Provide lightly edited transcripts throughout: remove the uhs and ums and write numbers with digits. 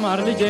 ልማር ልጄ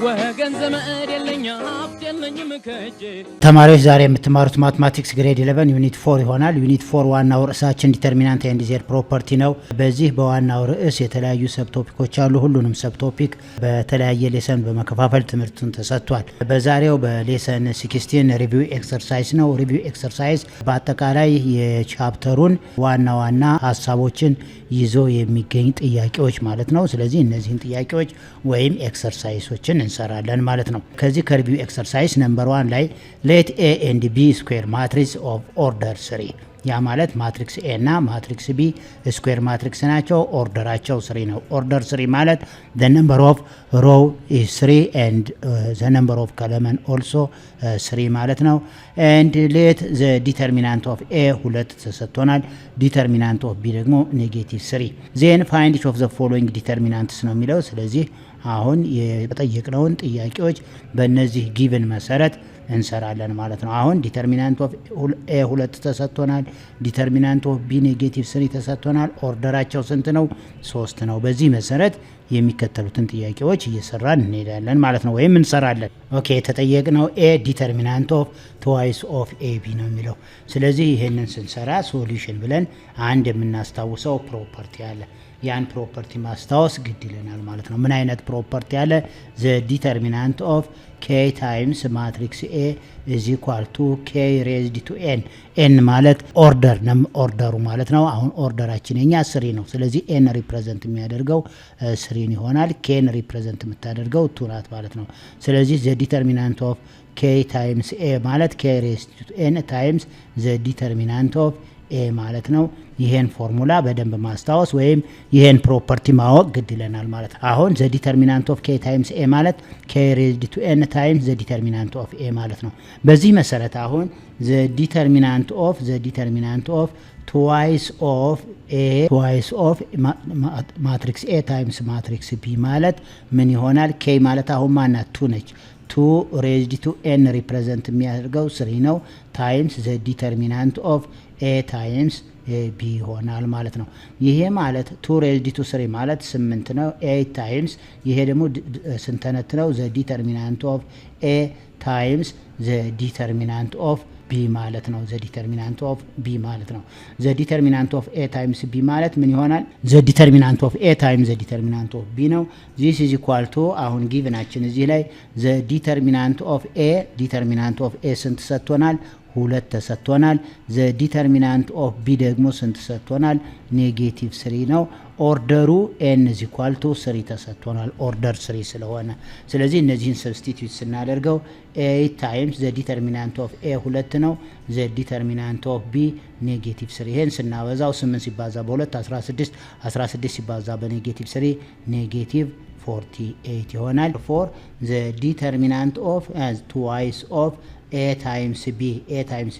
ወገን ዘመድ የለኝ ሀብት የለኝም ከእጄ። ተማሪዎች ዛሬ የምትማሩት ማትማቲክስ ግሬድ 11 ዩኒት 4 ይሆናል። ዩኒት 4 ዋናው ርዕሳችን ዲተርሚናንት ኤንድ ዜር ፕሮፐርቲ ነው። በዚህ በዋናው ርዕስ የተለያዩ ሰብ ቶፒኮች አሉ። ሁሉንም ሰብ ቶፒክ በተለያየ ሌሰን በመከፋፈል ትምህርቱን ተሰጥቷል። በዛሬው በሌሰን 16 ሪቪው ኤክሰርሳይዝ ነው። ሪቪው ኤክሰርሳይዝ በአጠቃላይ የቻፕተሩን ዋና ዋና ሀሳቦችን ይዞ የሚገኝ ጥያቄዎች ማለት ነው። ስለዚህ እነዚህን ጥያቄዎች ወይም ኤክሰርሳይሶችን እንሰራለን ማለት ነው። ከዚህ ከሪቪው ኤክሰርሳይዝ ነምበር 1 ላይ ሌት ኤ ኤንድ ቢ ስኩዌር ማትሪክስ ኦፍ ኦርደር 3 ያ ማለት ማትሪክስ ኤ እና ማትሪክስ ቢ ስኩዌር ማትሪክስ ናቸው። ኦርደራቸው 3 ነው። ኦርደር 3 ማለት the number of row is 3 and the number of column also 3 ማለት ነው። and let the determinant of a 2 ተሰጥቶናል። determinant of b ደግሞ -3 then find each of the following determinants ነው የሚለው። ስለዚህ አሁን የጠየቅነውን ጥያቄዎች በእነዚህ ጊቭን መሰረት እንሰራለን ማለት ነው። አሁን ዲተርሚናንት ኦፍ ኤ 2 ተሰጥቶናል። ዲተርሚናንት ኦፍ ቢ -3 ተሰጥቶናል። ኦርደራቸው ስንት ነው? 3 ነው። በዚህ መሰረት የሚከተሉትን ጥያቄዎች እየሰራን እንሄዳለን ማለት ነው፣ ወይም እንሰራለን። ኦኬ የተጠየቅነው ኤ ዲተርሚናንት ኦፍ ትዋይስ ኦፍ ኤ ቢ ነው የሚለው። ስለዚህ ይሄንን ስንሰራ ሶሉሽን ብለን አንድ የምናስታውሰው ፕሮፐርቲ አለ። ያን ፕሮፐርቲ ማስታወስ ግድ ይለናል ማለት ነው። ምን አይነት ፕሮፐርቲ አለ? ዘ ዲተርሚናንት ኦፍ k ታይምስ ማትሪክስ a is equal to k raised to n n ማለት ኦርደሩ ማለት ነው። አሁን ኦርደራችን የኛ 3 ነው። ስለዚህ n ሪፕሬዘንት የሚያደርገው 3 ይሆናል። k ሪፕሬዘንት የምታደርገው 2 ናት ማለት ነው። ስለዚህ the determinant of k times a ማለት k raised to n times the determinant of a ማለት ነው። ይሄን ፎርሙላ በደንብ ማስታወስ ወይም ይሄን ፕሮፐርቲ ማወቅ ግድ ይለናል ማለት ነው። አሁን the determinant of k times a ማለት k raised to n times the determinant of a ማለት ነው። በዚህ መሰረት አሁን the determinant of twice of matrix a times matrix b ማለት ምን ይሆናል? k ማለት አሁን ማናት? 2 ነች። 2 raised to n ሪፕሬዘንት የሚያደርገው 3 ነው ታይምስ the determinant of a times b ይሆናል ማለት ነው። ይሄ ማለት 2 raised to 3 ማለት 8 ነው። 8 ታይምስ ይሄ ደግሞ ስንተነት ነው? the determinant of a times the determinant of b ማለት ነው። the determinant of b ማለት ነው። the determinant of a times b ማለት ምን ይሆናል? the determinant of a times the determinant of b ነው። this is equal to አሁን ጊቭናችን እዚህ ላይ the determinant of a ስንት ሰጥቶናል? 2 ተሰጥቶናል። the determinant of b ደግሞ ስንት ተሰጥቶናል? -3 ነው። ኦርደሩ n is equal to 3 ተሰጥቶናል። ኦርደር 3 ስለሆነ ስለዚህ እነዚህን ሰብስቲቲዩት ስናደርገው 8 times the determinant of a 2 ነው። the determinant of b -3 ይሄን ስናበዛው 8 ሲባዛ በ2 16 ሲባዛ በ-3 -48 ይሆናል። for the determinant of as twice of a times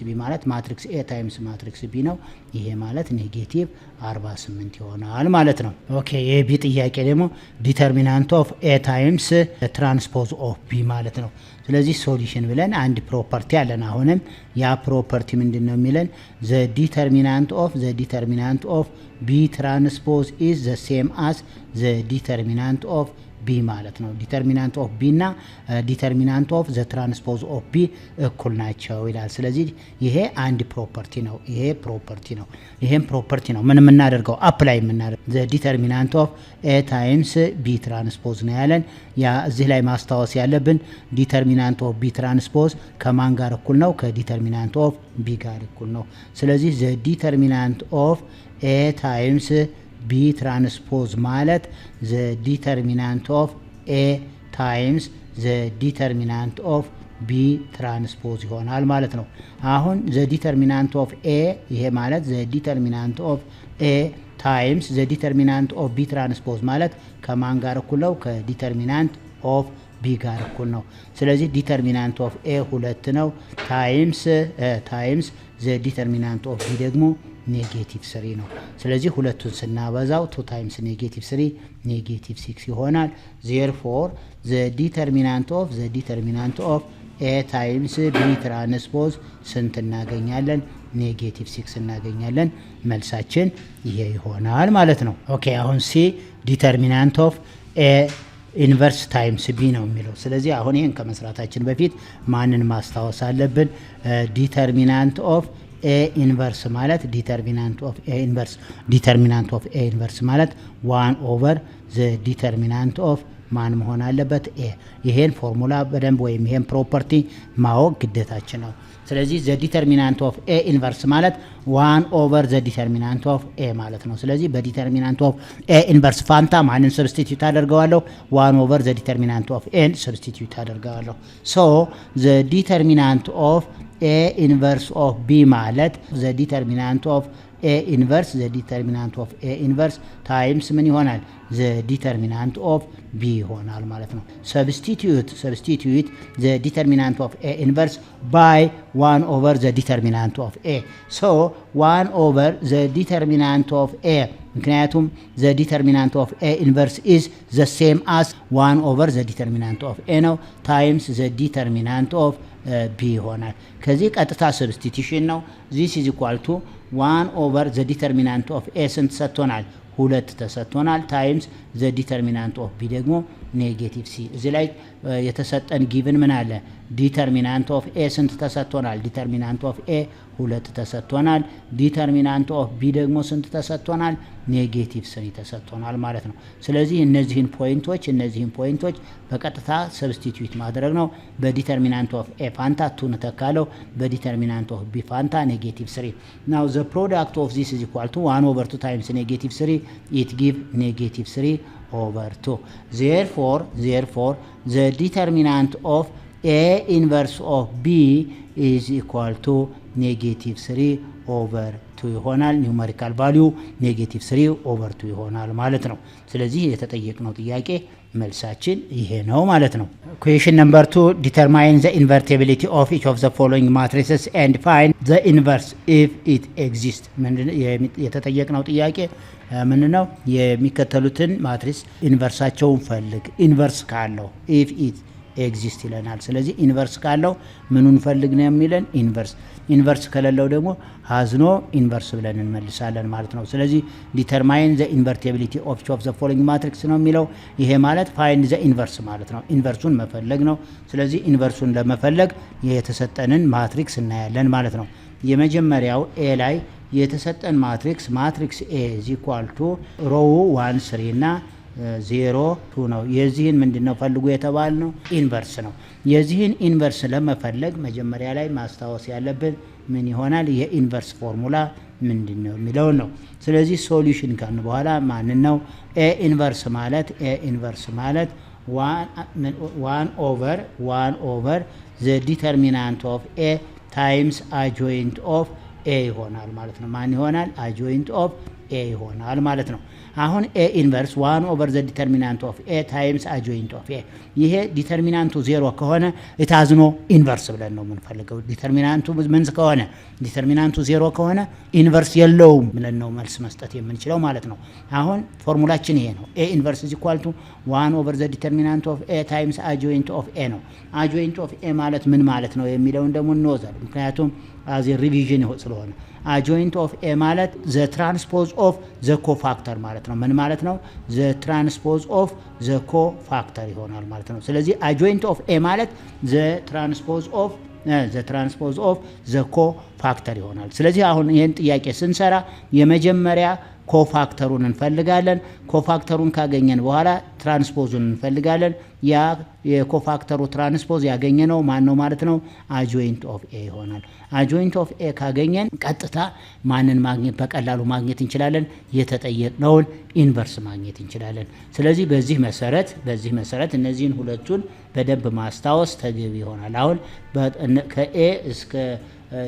b ማለት ማትሪክስ a times ማትሪክስ b ነው። ይሄ ማለት -48 ይሆናል ማለት ነው። ኦኬ የቢ ጥያቄ ደግሞ ዲተርሚናንት ኦፍ a times ትራንስፖዝ ኦፍ b ማለት ነው። ስለዚህ ሶሉሽን ብለን አንድ ፕሮፐርቲ አለን። አሁንም ያ ፕሮፐርቲ ምንድነው የሚለን? the determinant of b transpose is the same as the determinant of b ማለት ነው። ዲተርሚናንት ኦፍ b እና ዲተርሚናንት ኦፍ ዘ ትራንስፖዝ ኦፍ b እኩል ናቸው ይላል። ስለዚህ ይሄ አንድ ፕሮፐርቲ ነው። ይሄን ፕሮፐርቲ ነው ምን የምናደርገው? አፕላይ የምናደርገው ዘ ዲተርሚናንት ኦፍ a ታይምስ b ትራንስፖዝ ነው ያለን። ያ እዚህ ላይ ማስታወስ ያለብን ዲተርሚናንት ኦፍ b ትራንስፖዝ ከማን ጋር እኩል ነው? ከዲተርሚናንት ኦፍ b ጋር እኩል ነው። ስለዚህ ዘ ዲተርሚናንት ኦፍ a ታይምስ b ትራንስፖዝ ማለት the determinant of a times the determinant of b ትራንስፖዝ ይሆናል ማለት ነው። አሁን the determinant of a ይሄ ማለት the determinant of a times the determinant of b ትራንስፖዝ ማለት ከማን ጋር እኩል ነው? ከዲተርሚናንት ኦፍ b ጋር እኩል ነው። ስለዚህ ዲተርሚናንት ኦፍ a 2 ነው ታይምስ the determinant of b ደግሞ -3 ነው። ስለዚህ ሁለቱን ስናበዛው 2 times -3 -6 ይሆናል። therefore the determinant of a times b ትራንስፖዝ ስንት እናገኛለን? -6 እናገኛለን። መልሳችን ይሄ ይሆናል ማለት ነው። ኦኬ አሁን ሲ ዲተርሚናንት ኦፍ a ኢንቨርስ ታይምስ ቢ ነው የሚለው። ስለዚህ አሁን ይሄን ከመስራታችን በፊት ማንን ማስታወስ አለብን? ዲተርሚናንት ኦፍ ኤ ኢንቨርስ ማለት ዲተርሚናንት ኦፍ ኤ ኢንቨርስ ማለት 1/ዘ ዲተርሚናንት ኦፍ ማን መሆን አለበት? ኤ። ይሄን ፎርሙላ በደንብ ወይም ይሄን ፕሮፐርቲ ማወቅ ግዴታችን ነው። ስለዚህ ዘ ዲተርሚናንት ኦፍ ኤ ኢንቨርስ ማለት 1/ዘ ዲተርሚናንት ኦፍ ኤ ማለት ነው። ስለዚህ በዲተርሚናንት ኦፍ ኤ ኢንቨርስ ፋንታ ማንን ሰብስቲቲዩት አደርገዋለሁ? 1/ዘ ዲተርሚናንት ኦፍ ኤን ሰብስቲቲዩት አደርገዋለሁ። ሶ ዘ ዲተርሚናንት ኦፍ ኤ ኢንቨርስ ኦፍ ቢ ማለት ዘ ዲተርሚናንት ኦፍ ኤ ኢንቨርስ ዘ ዲተርሚናንት ኦፍ ኤ ኢንቨርስ ታይምስ ምን ይሆናል? ዘ ዲተርሚናንት ኦፍ ቢ ይሆናል ማለት ነው። ሰብስቲቲዩት ዘ ዲተርሚናንት ኦፍ ኤ ኢንቨርስ ባይ 1/ዘ ዲተርሚናንት ኦፍ ኤ። ሶ 1/ዘ ዲተርሚናንት ኦፍ ኤ ምክንያቱም ዘ ዲተርሚናንት ኦፍ ኤ ኢንቨርስ ኢዝ ዘ ሴም አስ 1/ዘ ዲተርሚናንት ኦፍ ኤ ነው ታይምስ ዘ ዲተርሚናንት ኦፍ ቢ ይሆናል። ከዚህ ቀጥታ ሰብስቲቲዩሽን ነው። ዚስ ኢዝ ኢኳል ቱ 1/ዘ ዲተርሚናንት ኦፍ ኤ ስንት ሰጥቶናል? 2 ተሰጥቶናል ታይምስ ዘ ዲተርሚናንት ኦፍ ቢ ደግሞ ኔጌቲቭ ሲ። እዚህ ላይ የተሰጠን ጊቭን ምን አለ? ዲተርሚናንት ኦፍ ኤ ስንት ተሰጥቶናል? ዲተርሚናንት ኦፍ ኤ 2 ተሰጥቶናል። ዲተርሚናንት ኦፍ ቢ ደግሞ ስንት ተሰጥቶናል? ኔጌቲቭ 3 ተሰጥቶናል ማለት ነው። ስለዚህ እነዚህን ፖይንቶች በቀጥታ ሰብስቲቲዩት ማድረግ ነው። በዲተርሚናንት ኦፍ ኤ ፋንታ 2 እንተካለው፣ በዲተርሚናንት ኦፍ ቢ ፋንታ ኔጌቲቭ 3። ናው ዘ ፕሮዳክት ኦፍ ዚስ ኢዝ ኢኳል ቱ 1/2 ታይምስ ኔጌቲቭ 3 ኢት ጊቭ ኔጌቲቭ 3/2። therefore the determinant of A inverse of B is equal to negative 3/2 ይሆናል። ኒውመሪካል ቫልዩ negative 3/2 ይሆናል ማለት ነው። ስለዚህ የተጠየቅነው ጥያቄ መልሳችን ይሄ ነው ማለት ነው። ኩዌሽን ነምበር 2 ዲተርማይን ዘ ኢንቨርቲቢሊቲ ኦፍ ኢች ኦፍ ዘ ፎሎዊንግ ማትሪስስ ኤንድ ፋይንድ ዘ ኢንቨርስ ኢፍ ኢት ኤግዚስት። የተጠየቅነው ጥያቄ ምን ነው? የሚከተሉትን ማትሪስ ኢንቨርሳቸውን ፈልግ። ኢንቨርስ ካለው ኢፍ ኢት ኤግዚስት ይለናል። ስለዚህ ኢንቨርስ ካለው ምኑን ፈልግ ነው የሚለን? ኢንቨርስ ከሌለው ደግሞ ሀዝኖ ኢንቨርስ ብለን እንመልሳለን ማለት ነው። ስለዚህ ዲተርማይን ዘ ኢንቨርቲቢሊቲ ኦፍ ኢች ኦፍ ዘ ፎሎዊንግ ማትሪክስ ነው የሚለው። ይሄ ማለት ፋይንድ ዘ ኢንቨርስ ማለት ነው። ኢንቨርሱን መፈለግ ነው። ስለዚህ ኢንቨርሱን ለመፈለግ የተሰጠንን ማትሪክስ እናያለን ማለት ነው። የመጀመሪያው ኤ ላይ የተሰጠን ማትሪክስ ኤ ኢዝ ኢኳል ቱ ሮው 1 3 እና 0 2 ነው። የዚህን ምንድነው ፈልጉ የተባል ነው? ኢንቨርስ ነው። የዚህን ኢንቨርስ ለመፈለግ መጀመሪያ ላይ ማስታወስ ያለብን ምን ይሆናል? የኢንቨርስ ፎርሙላ ምንድነው የሚለው ነው። ስለዚህ ሶሉሽን ካልን በኋላ ማን ነው? ኤ ኢንቨርስ ማለት 1/1/ዘ ዲተርሚናንት ኦፍ ኤ ታይምስ አጆይንት ኦፍ ኤ ይሆናል ማለት ነው። ማን ይሆናል? አጆይንት ኦፍ ኤ ይሆናል ማለት ነው። አሁን ኤ ኢንቨርስ 1/ዘ ዲተርሚናንት ኦፍ ኤ ታይምስ አጆይንት ኦፍ ኤ። ይሄ ዲተርሚናንቱ 0 ከሆነ ኢታዝኖ ኢንቨርስ ብለን ነው የምንፈልገው። ዲተርሚናንቱ ምን ከሆነ? ዲተርሚናንቱ 0 ከሆነ ኢንቨርስ የለውም ብለን ነው መልስ መስጠት የምንችለው ማለት ነው። አሁን ፎርሙላችን ይሄ ነው። ኤ ኢንቨርስ ኢዝ ኢኳል ቱ 1/ዘ ዲተርሚናንት ኦፍ ኤ ታይምስ አጆይንት ኦፍ ኤ ነው። አጆይንት ኦፍ ኤ ማለት ምን ማለት ነው የሚለውን ደግሞ እንወዛለን። ምክንያቱም አዚ ሪቪዥን ስለሆነ አጆይንት ኦፍ ኤ ማለት ዘ ትራንስፖዝ ኦፍ ዘ ኮፋክተር ማለት ነው። ምን ማለት ነው? ዘ ትራንስፖዝ ኦፍ ዘ ኮፋክተር ይሆናል ማለት ነው። ስለዚህ አጆይንት ኦፍ ኤ ማለት ዘ ትራንስፖዝ ኦፍ ዘ ኮፋክተር ይሆናል። ስለዚህ አሁን ይሄን ጥያቄ ስንሰራ የመጀመሪያ ኮፋክተሩን እንፈልጋለን። ኮፋክተሩን ካገኘን በኋላ ትራንስፖዙን እንፈልጋለን። ያ የኮፋክተሩ ትራንስፖዝ ያገኘነው ማን ነው ማለት ነው? አጆይንት ኦፍ ኤ ይሆናል። አጆይንት ኦፍ ኤ ካገኘን ቀጥታ ማንን ማግኘት በቀላሉ ማግኘት እንችላለን? የተጠየቅነውን ኢንቨርስ ማግኘት እንችላለን። ስለዚህ በዚህ መሰረት እነዚህን ሁለቱን በደንብ ማስታወስ ተገቢ ይሆናል። አሁን ከኤ እስከ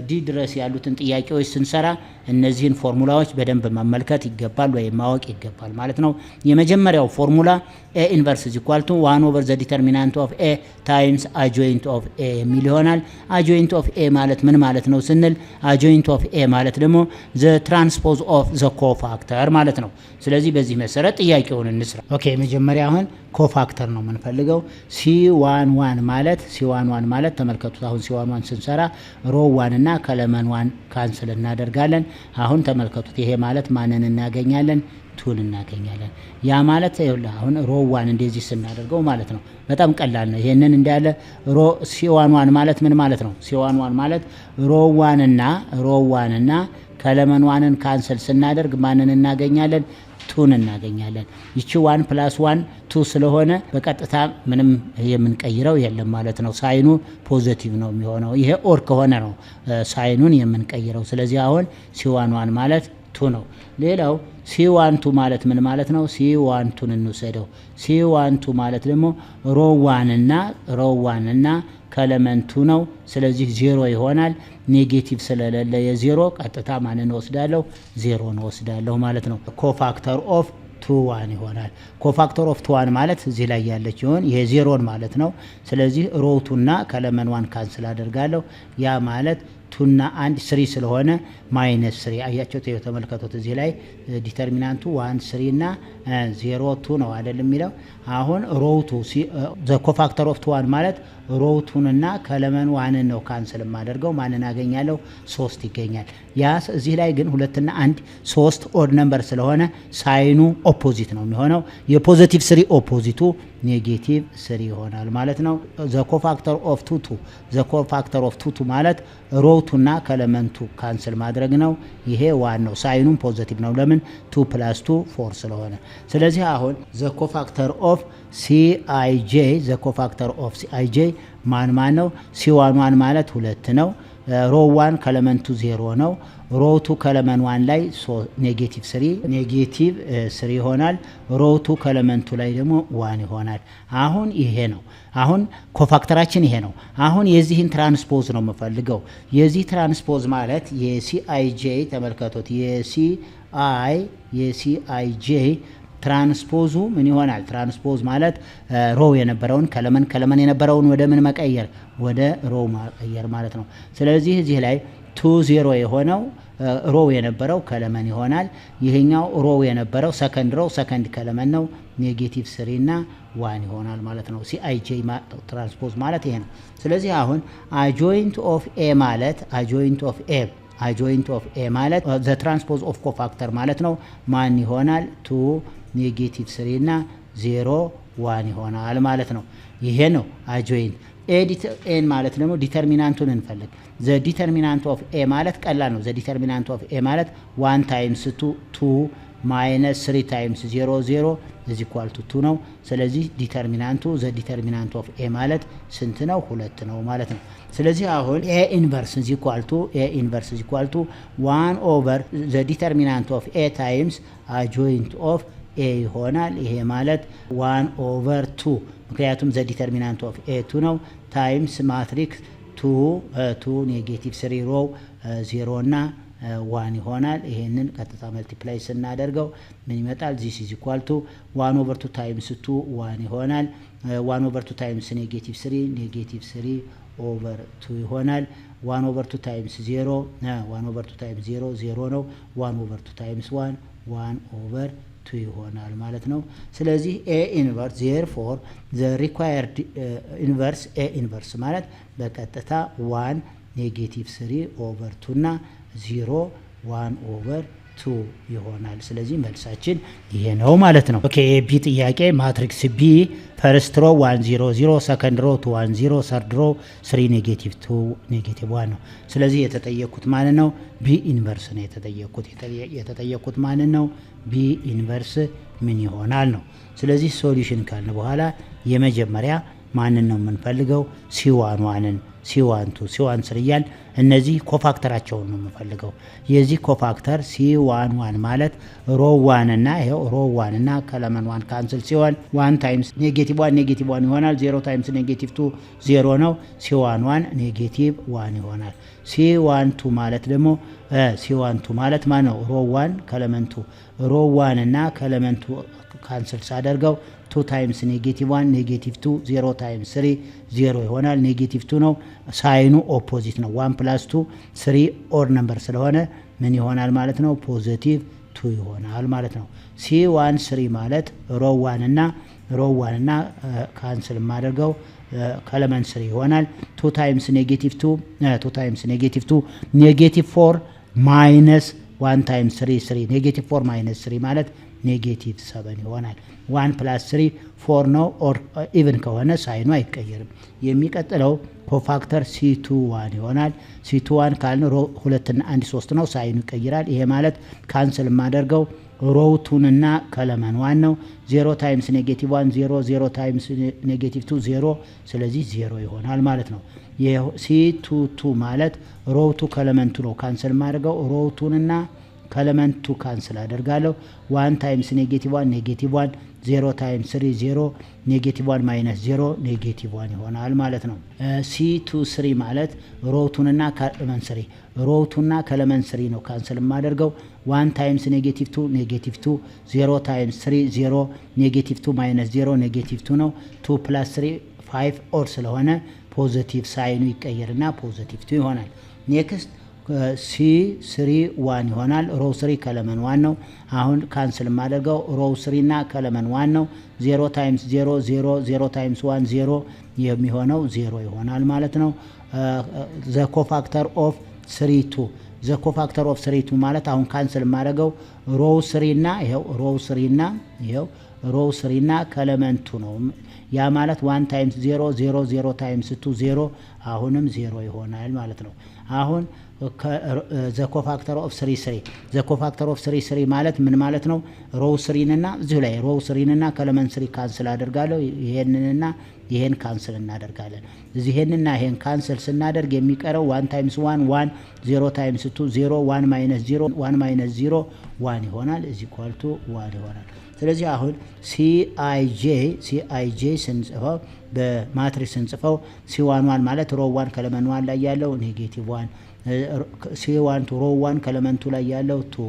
ዲ ድረስ ያሉትን ጥያቄዎች ስንሰራ እነዚህን ፎርሙላዎች በደንብ መመልከት ይገባል ወይም ማወቅ ይገባል ማለት ነው። የመጀመሪያው ፎርሙላ ኤ ኢንቨርስ ኢዝ ኢኳል ቱ 1/ዘ ዲተርሚናንት ኦፍ ኤ ታይምስ አጆይንት ኦፍ ኤ የሚል ይሆናል። አጆይንት ኦፍ ኤ ማለት ምን ማለት ነው ስንል አጆይንት ኦፍ ኤ ማለት ደግሞ ዘ ትራንስፖዝ ኦፍ ዘ ኮፋክተር ማለት ነው። ስለዚህ በዚህ መሰረት ጥያቄውን እንስራ። ኦኬ መጀመሪያ አሁን ኮፋክተር ነው የምንፈልገው። C11 ማለት ተመልከቱት። አሁን C11 ስንሰራ ሮ 1 እና ከለመን 1 ካንስል እናደርጋለን። አሁን ተመልከቱት። ይሄ ማለት ማንን እናገኛለን? ቱን እናገኛለን። ያ ማለት አሁን ሮ 1 እንደዚህ ስናደርገው ማለት ነው በጣም ቀላል ነው። ይሄንን እንዳለ ሮ C11 ማለት ምን ማለት ነው? C11 ማለት ሮ 1 እና ከለመን 1ን ካንስል ስናደርግ ማንን እናገኛለን? ቱን እናገኛለን። ይቺ 1 + 1 2 ስለሆነ በቀጥታ ምንም የምንቀይረው የለም ማለት ነው። ሳይኑ ፖዚቲቭ ነው የሚሆነው። ይሄ ኦር ከሆነ ነው ሳይኑን የምንቀይረው። ስለዚህ አሁን C11 ማለት 2 ነው። ሌላው C12 ማለት ምን ማለት ነው? C12ን እንውሰደው። C12 ማለት ደግሞ ሮ 1 እና ከለመንቱ ነው። ስለዚህ 0 ይሆናል። ኔጌቲቭ ስለሌለ የ0 ቀጥታ ማንን ወስዳለሁ? 0ን ወስዳለሁ ማለት ነው። ኮፋክተር ኦፍ 2 ይሆናል። ኮፋክተር ኦፍ 2 ማለት እዚህ ላይ ያለች ይሆን ይሄ 0ን ማለት ነው። ስለዚህ ሮ 2 እና ከለመን 1 ካንስል አደርጋለሁ። ያ ማለት 2 እና 1 3 ስለሆነ -3 አያቸው። ተመልከቱት እዚህ ላይ ዲተርሚናንቱ 1 3 እና 0 2 ነው አይደል የሚለው። አሁን ሮ 2 ዘ ኮፋክተር ኦፍ 2 ማለት ሮ 2 እና ከለመን 1 ነው ካንስል ማደርገው ማንን አገኛለሁ? 3 ይገኛል። ያ እዚህ ላይ ግን 2 እና 1 3 ኦድ ነምበር ስለሆነ ሳይኑ ኦፖዚት ነው የሚሆነው። የፖዚቲቭ 3 ኦፖዚቱ ኔጌቲቭ 3 ይሆናል ማለት ነው። ዘ ኮፋክተር ኦፍ 2 ዘ ኮፋክተር ኦፍ 2 ማለት ሮ 2 እና ከለመንቱ ካንስል ማድረግ ነው። ይሄ 1 ነው። ሳይኑም ፖዚቲቭ ነው። ለምን? 2 + 2 4 ስለሆነ። ስለዚህ አሁን ዘ ኮፋክተር ኦፍ CIJ ዘ ኮፋክተር ኦፍ CIJ ማን ነው? C11 ማለት 2 ነው። ሮ 1 ከለመንቱ 0 ነው። ሮ 2 ከለመን 1 ላይ ኔጌቲቭ 3 ይሆናል። ሮ 2 ከለመንቱ ላይ ደግሞ 1 ይሆናል። አሁን ይሄ ነው። አሁን ኮፋክተራችን ይሄ ነው። አሁን የዚህን ትራንስፖዝ ነው የምፈልገው። የዚህ ትራንስፖዝ ማለት የCIJ ተመልከቱት። የCIJ ትራንስፖዙ ምን ይሆናል? ትራንስፖዝ ማለት ሮ የነበረውን ከለመን የነበረውን ወደ ምን መቀየር? ወደ ሮ መቀየር ማለት ነው። ስለዚህ እዚህ ላይ 2 0 የሆነው ሮ የነበረው ከለመን ይሆናል። ይሄኛው ሮ የነበረው ሰከንድ ከለመን ነው። ኔጌቲቭ 3 እና 1 ይሆናል ማለት ነው። CIJ ትራንስፖዝ ማለት ይሄ ነው። ስለዚህ አሁን አጆይንት ኦፍ ኤ ማለት አጆይንት ኦፍ ኤ ማለት ዘ ትራንስፖዝ ኦፍ ኮፋክተር ማለት ነው። ማን ይሆናል? 2 ኔጌቲቭ 3 እና 0 1 ይሆናል ማለት ነው። ይሄ ነው አጆይንት። ኤን ማለት ደግሞ ዲተርሚናንቱን እንፈልግ። ዘ ዲተርሚናንት ኦፍ ኤ ማለት ቀላል ነው። ዘ ዲተርሚናንት ኦፍ ኤ ማለት 1 ታይምስ 2 ማይነስ 3 ታይምስ 0 0 is equal to 2 ነው። ስለዚህ ዲተርሚናንቱ ዘ ዲተርሚናንት ኦፍ ኤ ማለት ስንት ነው? 2 ነው ማለት ነው። ስለዚህ አሁን ኤ ኢንቨርስ is equal to 1 ኦቨር ዘ ዲተርሚናንት ኦፍ ኤ ታይምስ አጆይንት ኦፍ ኤ ይሆናል። ይሄ ማለት 1 ኦቨር 2 ምክንያቱም ዘ ዲተርሚናንት ኦፍ ኤ 2 ነው ታይምስ ማትሪክስ 2 ኔጌቲቭ 3 ሮ 0 እና 1 ይሆናል። ይሄንን ቀጥታ መልቲፕላይ ስናደርገው ምን ይመጣል? ዚስ ኢዝ ኢኳል ቱ 1 ኦቨር 2 ታይምስ 2 1 ይሆናል። 1 ኦቨር 2 ታይምስ ኔጌቲቭ 3 ኦቨር 2 ይሆናል። 1 ኦቨር 2 ታይምስ 0 1 ኦቨር 2 ታይምስ 0 ነው። 1 ኦቨር 2 ታይምስ 1 ኦቨር 2 ይሆናል ማለት ነው። ስለዚህ ኤ ኢንቨርስ ዜርፎር ዘ ሪኳየርድ ኢንቨርስ ኤ ኢንቨርስ ማለት በቀጥታ 1 ኔጌቲቭ 3 ኦቨር 2 እና 0 1 ኦቨር 2 ይሆናል። ስለዚህ መልሳችን ይሄ ነው ማለት ነው። ኦኬ ቢ ጥያቄ ማትሪክስ ቢ ፈርስት ሮ 1 0 0 ሰከንድ ሮ 2 1 0 ሰርድ ሮ 3 ኔጌቲቭ 2 ኔጌቲቭ 1 ነው። ስለዚህ የተጠየቁት ማለት ነው ቢ ኢንቨርስ ነው የተጠየቁት ማለት ነው ቢ ኢንቨርስ ምን ይሆናል ነው። ስለዚህ ሶሉሽን ካልን በኋላ የመጀመሪያ ማንን ነው የምንፈልገው? C11 C12 C13 እያል እነዚህ ኮፋክተራቸውን ነው የምንፈልገው። የዚህ ኮፋክተር C11 ማለት ሮ 1 እና ይሄው ሮ 1 እና ከለመን 1 ካንስል ሲሆን 1 ታይምስ ኔጌቲቭ 1 ይሆናል። 0 ታይምስ ኔጌቲቭ 2 0 ነው። C11 ኔጌቲቭ 1 ይሆናል። C12 ማለት ደግሞ C12 ማለት ማለት ነው ሮ 1 ከለመንቱ ሮ 1 እና ከለመንቱ ካንስል ሳደርገው 2 ታይምስ ኔጌቲቭ 1 ኔጌቲቭ 2 0 ታይምስ 3 0 ይሆናል። ኔጌቲቭ 2 ነው። ሳይኑ ኦፖዚት ነው። 1 + 2 3 ኦድ ነምበር ስለሆነ ምን ይሆናል ማለት ነው? ፖዚቲቭ 2 ይሆናል ማለት ነው። C1 3 ማለት ሮው 1 እና ካንስል ማድረገው ከለመንት 3 ይሆናል። 2 ታይምስ ኔጌቲቭ 2 ኔጌቲቭ 4 ማይነስ 1 ታይምስ 3 ኔጌቲቭ 4 ማይነስ 3 ማለት ኔጌቲቭ 7 ይሆናል። 1 ፕላስ 3 4 ነው። ኦር ኢቭን ከሆነ ሳይኑ አይቀየርም። የሚቀጥለው ኮፋክተር C21 ይሆናል። C21 ካልን ሮ 2 እና 1 3 ነው። ሳይኑ ይቀይራል። ይሄ ማለት ካንስል ማደርገው ሮው 2 እና ከለመን 1 ነው። 0 ታይምስ ኔጌቲቭ 1 0 0 ታይምስ ኔጌቲቭ 2 0 ስለዚህ 0 ይሆናል ማለት ነው። C22 ማለት ሮው 2 ከለመን 2 ነው። ካንስል ማድረገው ሮው 2 እና ከለመንት 2 ካንስል አደርጋለሁ። 1 ታይምስ ኔጌቲቭ 1 ኔጌቲቭ 1 0 ታይምስ 3 0 ኔጌቲቭ 1 ማይነስ 0 ኔጌቲቭ 1 ይሆናል ማለት ነው። C23 ማለት ሮው 2 እና ከለመንት 3 ሮው 2 እና ከለመንት 3 ነው ካንስል የማደርገው 1 ታይምስ ኔጌቲቭ 2 ኔጌቲቭ 2 0 ታይምስ 3 0 ኔጌቲቭ 2 ማይነስ 0 ኔጌቲቭ 2 ነው። 2 ፕላስ 3 5 ኦር ስለሆነ ፖዚቲቭ ሳይኑ ይቀየርና ፖዚቲቭ 2 ይሆናል። ኔክስት C31 ይሆናል። ሮው 3 ከለመን 1 ነው። አሁን ካንስል ማደርገው ሮው 3 እና ከለመን 1 ነው። 0 ታይምስ 0 0 0 ታይምስ 1 0 የሚሆነው 0 ይሆናል ማለት ነው። ዘ ኮፋክተር ኦፍ 32 ዘ ኮፋክተር ኦፍ 32 ማለት አሁን ካንስል ማደርገው ሮው 3 እና ይሄው ሮው 3 እና ይሄው ሮው 3 እና ከለመንቱ ነው። ያ ማለት 1 ታይምስ 0 0 0 ታይምስ 2 0 አሁንም 0 ይሆናል ማለት ነው። አሁን ዘ ኮፋክተር ኦፍ 33 ዘ ኮፋክተር ኦፍ 33 ማለት ምን ማለት ነው? ሮው 3 እና እዚሁ ላይ ሮው 3 እና ከለመንት 3 ካንስል አደርጋለሁ። ይሄንንና ይሄን ካንስል እናደርጋለን። እዚህ ይሄንና ይሄን ካንስል ስናደርግ የሚቀረው 1 ታይምስ 1 1 0 ታይምስ 2 0 1 ማይነስ 0 1 ማይነስ 0 1 ይሆናል። እዚህ ኳልቱ 1 ይሆናል። ስለዚህ አሁን ሲአይጄ ስንጽፈው በማትሪክስ ስንጽፈው C11 ማለት ሮው 1 ከለመን 1 ላይ ያለው ኔጌቲቭ 1 C12 ሮው 1 ከለመን 2 ላይ ያለው 2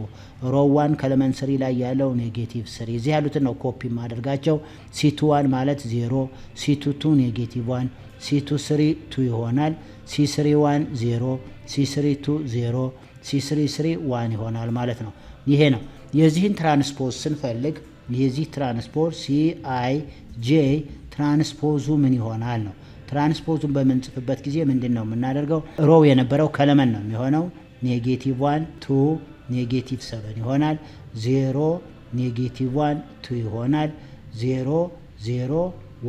ሮው 1 ከለመን 3 ላይ ያለው ኔጌቲቭ 3 እዚህ ያሉትን ነው ኮፒ ማድረጋቸው። C21 ማለት 0 C22 ኔጌቲቭ 1 C23 2 ይሆናል። C31 0 C32 0 C33 1 ይሆናል ማለት ነው። ይሄ ነው የዚህን ትራንስፖዝ ስንፈልግ የዚህ ትራንስፖዝ CIJ ትራንስፖዙ ምን ይሆናል ነው። ትራንስፖዙን በምንጽፍበት ጊዜ ምንድን ነው የምናደርገው? ሮው የነበረው ከለመን ነው የሚሆነው። ኔጌቲቭ 1 2 ኔጌቲቭ 7 ይሆናል። 0 ኔጌቲቭ 1 2 ይሆናል። 0 0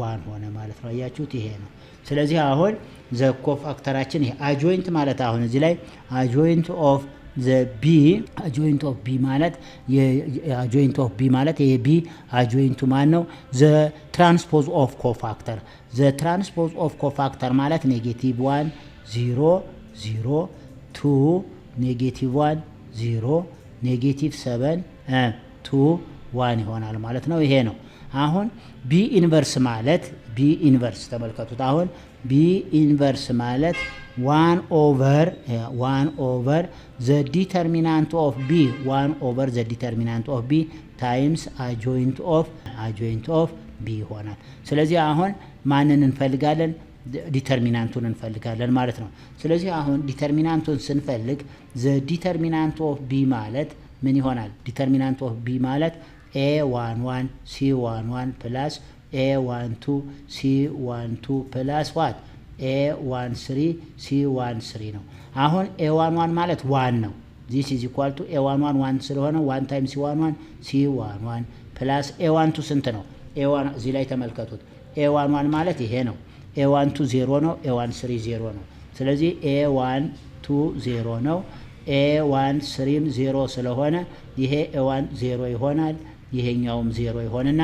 1 ሆነ ማለት ነው። አያችሁት? ይሄ ነው። ስለዚህ አሁን ዘ ኮፋክተራችን ይሄ አጆይንት ማለት አሁን እዚህ ላይ አጆይንት ኦፍ ዘ ቢ አጆይንት ኦፍ ቢ ማለት የአጆይንት ኦፍ ቢ ማለት ይሄ ቢ አጆይንቱ ማን ነው? ዘ ትራንስፖዝ ኦፍ ኮፋክተር ዘ ትራንስፖዝ ኦፍ ኮፋክተር ማለት ኔጌቲቭ 1 0 0 2 ኔጌቲቭ 1 0 ኔጌቲቭ 7 2 1 ይሆናል ማለት ነው። ይሄ ነው። አሁን ቢ ኢንቨርስ ማለት ቢ ኢንቨርስ ተመልከቱት። አሁን ቢ ኢንቨርስ ማለት 1 ኦቨር ዘ ዲተርሚናንት ኦፍ ቢ 1 ኦቨር ዘ ዲተርሚናንት ኦፍ ቢ ታይምስ አጆይንት ኦፍ ቢ ይሆናል። ስለዚህ አሁን ማንን እንፈልጋለን? ዲተርሚናንቱን እንፈልጋለን ማለት ነው። ስለዚህ አሁን ዲተርሚናንቱን ስንፈልግ ዘ ዲተርሚናንት ኦፍ ቢ ማለት ምን ይሆናል? ዲተርሚናንት ኦፍ ቢ ማለት A11 C11 ፕላስ A12 C12 ፕላስ ዋት A13 C13 ነው። አሁን A11 ማለት 1 ነው። this is equal to A11 1 ስለሆነ 1 times C11 C11 ፕላስ A12 ስንት ነው? A1 እዚህ ላይ ተመልከቱት። A11 ማለት ይሄ ነው። A12 0 ነው። A13 0 ነው። ስለዚህ A12 0 ነው። A13 0 ስለሆነ ይሄ A1 0 ይሆናል። ይሄኛውም 0 ይሆንና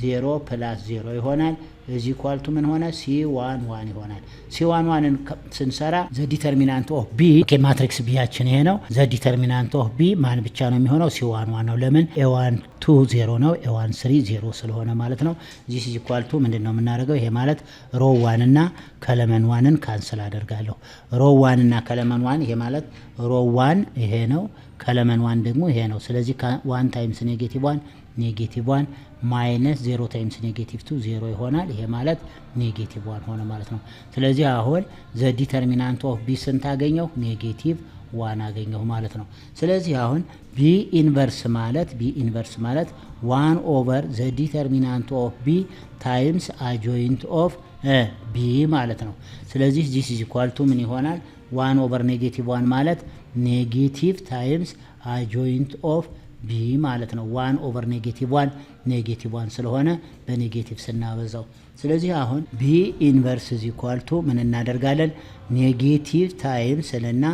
0 ፕላስ 0 ይሆናል። እዚህ ኳልቱ ምን ሆነ? C11 ይሆናል። C11ን ስንሰራ ዘ ዲተርሚናንት ኦፍ ቢ ማትሪክስ ቢያችን ይሄ ነው። ዘ ዲተርሚናንት ኦፍ ቢ ማን ብቻ ነው የሚሆነው? C11 ነው። ለምን? A12 0 ነው። A13 0 ስለሆነ ማለት ነው። ዚስ ኢዝ ኢኳል ቱ ምንድን ነው የምናደርገው? ይሄ ማለት ሮው 1 እና ከለመን 1ን ካንስል አደርጋለሁ። ሮው 1 እና ከለመን 1 ይሄ ማለት ሮው 1 ይሄ ነው። ከለመን 1 ደግሞ ይሄ ነው። ስለዚህ 1 ታይምስ ኔጌቲቭ 1 ኔጌቲቭ 1 ማይነስ 0 ታይምስ ኔጌቲቭ 2 0 ይሆናል። ይሄ ማለት ኔጌቲቭ 1 ሆነ ማለት ነው። ስለዚህ አሁን ዘ ዲተርሚናንት ኦፍ ቢ ስንት አገኘው? ኔጌቲቭ ዋን አገኘሁ ማለት ነው። ስለዚህ አሁን ቢ ኢንቨርስ ማለት 1 ኦቨር ዘ ዲተርሚናንት ኦፍ ቢ ታይምስ አጆይንት ኦፍ ቢ ማለት ነው። ስለዚህ ዚስ ኢዝ ኢኳል ቱ ምን ይሆናል? 1 ኦቨር ኔጌቲቭ 1 ማለት ኔጌቲቭ ታይምስ አጆይንት ኦፍ ቢ ማለት ነው። 1 ኦቨር ኔጌቲቭ 1 ስለሆነ በኔጌቲቭ ስናበዛው፣ ስለዚህ አሁን ቢ ኢንቨርስ ኢዝ ኢኳል ቱ ምን እናደርጋለን? ኔጌቲቭ ታይምስ እና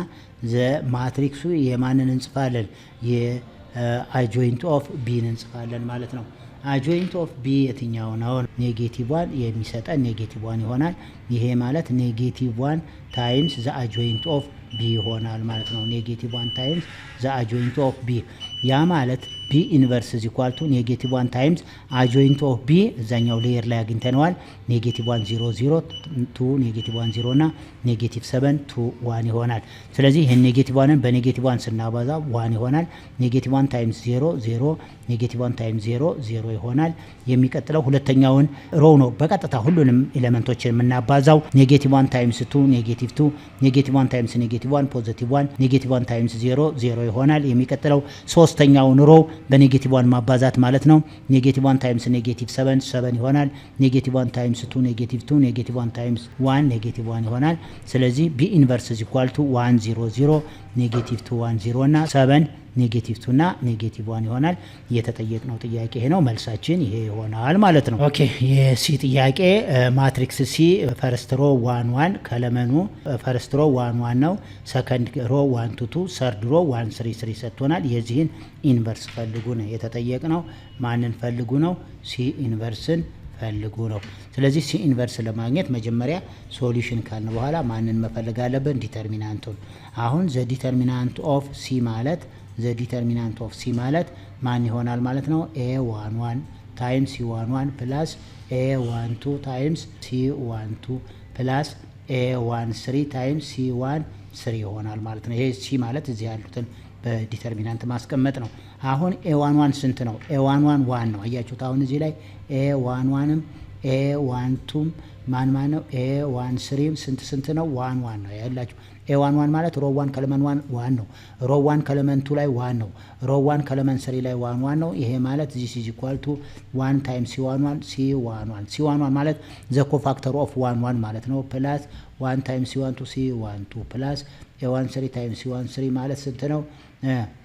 ዘ ማትሪክሱ የማንን እንጽፋለን? የአጆይንት ኦፍ ቢን እንጽፋለን ማለት ነው። አጆይንት ኦፍ ቢ የትኛው ነው? ኔጌቲቭ 1 የሚሰጠን ኔጌቲቭ 1 ይሆናል። ይሄ ማለት ኔጌቲቭ 1 ታይምስ ዘ አጆይንት ኦፍ ቢ ይሆናል ማለት ነው። ኔጌቲቭ 1 ታይምስ ዘ አጆይንት ኦፍ ቢ፣ ያ ማለት ቢ ኢንቨርስ ኢዝ ኢኳል ቱ ኔጌቲቭ 1 ታይምስ አጆይንት ኦፍ ቢ እዛኛው ሌየር ላይ አግኝተነዋል። ኔጌቲቭ 1 0 0 2 ኔጌቲቭ 1 0 እና ኔጌቲቭ 7 2 1 ይሆናል። ስለዚህ ይህን ኔጌቲቭ 1ን በኔጌቲቭ 1 ስናባዛ 1 ይሆናል። ኔጌቲቭ 1 ታይምስ 0 0 ኔጌቲቭ 1 ታይምስ 0 0 ይሆናል። የሚቀጥለው ሁለተኛውን ሮው ነው በቀጥታ ሁሉንም ኤሌመንቶችን የምናባዛው። ኔጌቲቭ 1 ታይምስ 2 ኔጌቲቭ 2 ኔጌቲቭ 1 ታይምስ ኔጌቲቭ 1 ፖዚቲቭ 1 ኔጌቲቭ 1 ታይምስ 0 0 ይሆናል። የሚቀጥለው ሶስተኛውን ሮው በኔጌቲቭ 1 ማባዛት ማለት ነው። ኔጌቲቭ 1 ታይምስ ኔጌቲቭ 7 7 ይሆናል። ኔጌቲቭ 1 ታይምስ 2 ኔጌቲቭ 2 ኔጌቲቭ 1 ታይምስ 1 ኔጌቲቭ 1 ይሆናል። ስለዚህ ቢ ኢንቨርስ ኢዝ ኢኳል ቱ 1 0 0 ኔጌቲቭ 2 1 0 እና 7 ኔጌቲቭ 2 እና ኔጌቲቭ 1 ይሆናል። የተጠየቅነው ጥያቄ ይሄ ነው። መልሳችን ይሄ ይሆናል ማለት ነው። ኦኬ የሲ ጥያቄ ማትሪክስ ሲ ፈርስት ሮ 1 1 ከለመኑ ፈርስት ሮ 1 1 ነው። ሰከንድ ሮ 1 2 2 ሰርድ ሮ 1 3 3 ሰጥቶናል። የዚህን ኢንቨርስ ፈልጉ ነው የተጠየቅነው። ማንን ፈልጉ ነው? ሲ ኢንቨርስን ፈልጉ ነው። ስለዚህ ሲ ኢንቨርስ ለማግኘት መጀመሪያ ሶሉሽን ካልን በኋላ ማንን መፈለግ አለብን? ዲተርሚናንቱን። አሁን ዘ ዲተርሚናንት ኦፍ ሲ ማለት ማን ይሆናል ማለት ነው? a11 ታይምስ c11 ፕላስ a12 ታይምስ c12 ፕላስ a13 ታይምስ c13 ይሆናል ማለት ነው። ይሄ ሲ ማለት እዚህ ያሉትን በዲተርሚናንት ማስቀመጥ ነው። አሁን a11 ስንት ነው? a11 1 ነው። አያችሁት? አሁን እዚህ ላይ a11ም a12ም ማን ነው? a13ም ስንት ነው? 1 1 ነው ያላችሁ። a11 ማለት ሮ 1 ከለመን 1 ነው። ሮ 1 ከለመን 2 ላይ 1 ነው። ሮ 1 ከለመን 3 ላይ 1 1 ነው። ይሄ ማለት this is equal to 1 times c11 ማለት ዘ ኮፋክተር ኦፍ 1 1 ማለት ነው። ፕላስ 1 times c12 c12 ፕላስ a13 times c13 ማለት ስንት ነው?